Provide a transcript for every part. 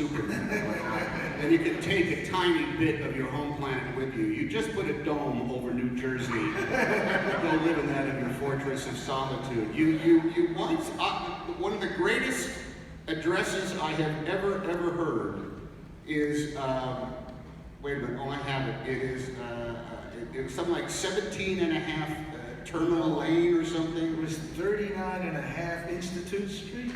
Superman. And you can take a tiny bit of your home planet with you. You just put a dome over New Jersey. Go live in that in your fortress of solitude. You once, one of the greatest addresses I have ever heard is, wait a minute, oh I have it. It was something like 17 and a half Terminal Lane or something. It was 39 and a half Institute Street.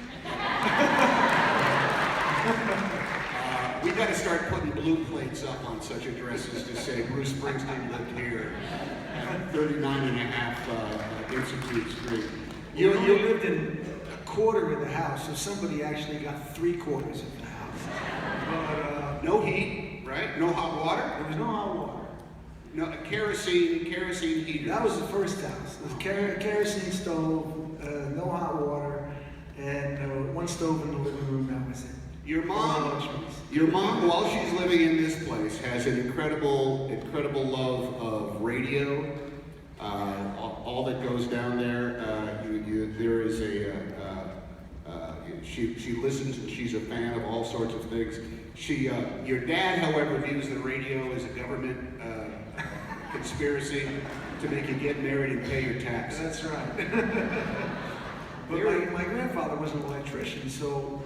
We got to start putting blue plates up on such addresses to say Bruce Springsteen lived here at 39 and a half Institute Street. You lived in a quarter of the house, so somebody actually got 3/4 of the house. But no heat, right? No hot water? There was no hot water. No, kerosene heater. That was the first house. There was kerosene stove, no hot water, and one stove in the living room. That was it. Your mom, while she's living in this place, has an incredible love of radio. All that goes down there. There is she listens and she's a fan of all sorts of things. Your dad, however, views the radio as a government conspiracy to make you get married and pay your taxes. That's right. But my grandfather was an electrician, so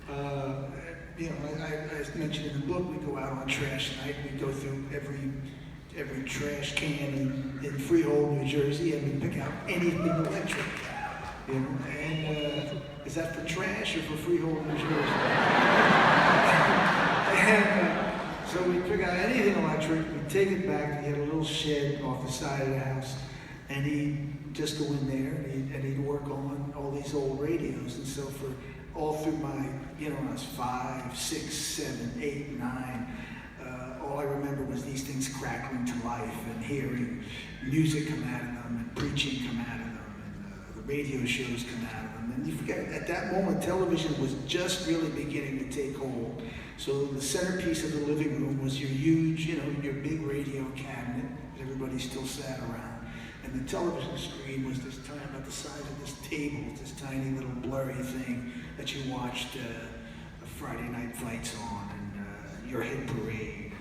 I mentioned in the book, we go out on trash night. We go through every trash can in Freehold, New Jersey, and we pick out anything electric. And is that for trash or for Freehold, New Jersey? So we pick out anything electric, we take it back, he had a little shed off the side of the house, and he'd just go in there and he'd work on all these old radios. And so for all through my, when I was 5, 6, 7, 8, 9, all I remember was these things crackling to life and hearing music come out of them and preaching come out of them and the radio shows come out of them. And you forget, at that moment, television was just really beginning to take hold. So the centerpiece of the living room was your huge, your big radio cabinet that everybody still sat around. And the television screen was this time about the size of this table, this tiny little blurry thing that you watched the Friday night fights on and Your Hit Parade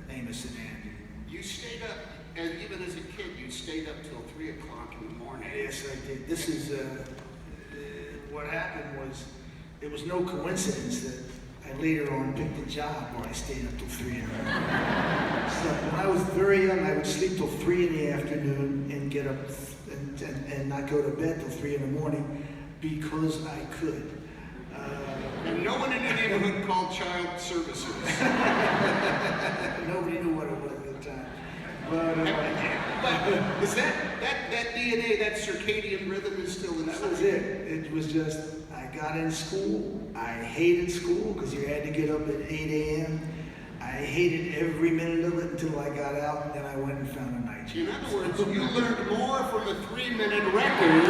and Amos and Andy. You stayed up, and even as a kid, you stayed up till 3 o'clock in the morning. Yes, I did. This is, what happened was, it was no coincidence that I later on picked a job where I stayed up till 3 in the morning. So when I was very young, I would sleep till 3 in the afternoon and get up and not go to bed till 3 in the morning because I could. And no one in the neighborhood called child services. Nobody knew what it was at the time. But is that DNA, that circadian rhythm is still in That was it. It was just, I got in school. I hated school because you had to get up at 8 a.m. I hated every minute of it until I got out, and then I went and found a night job. In other words, you learned more from a 3-minute record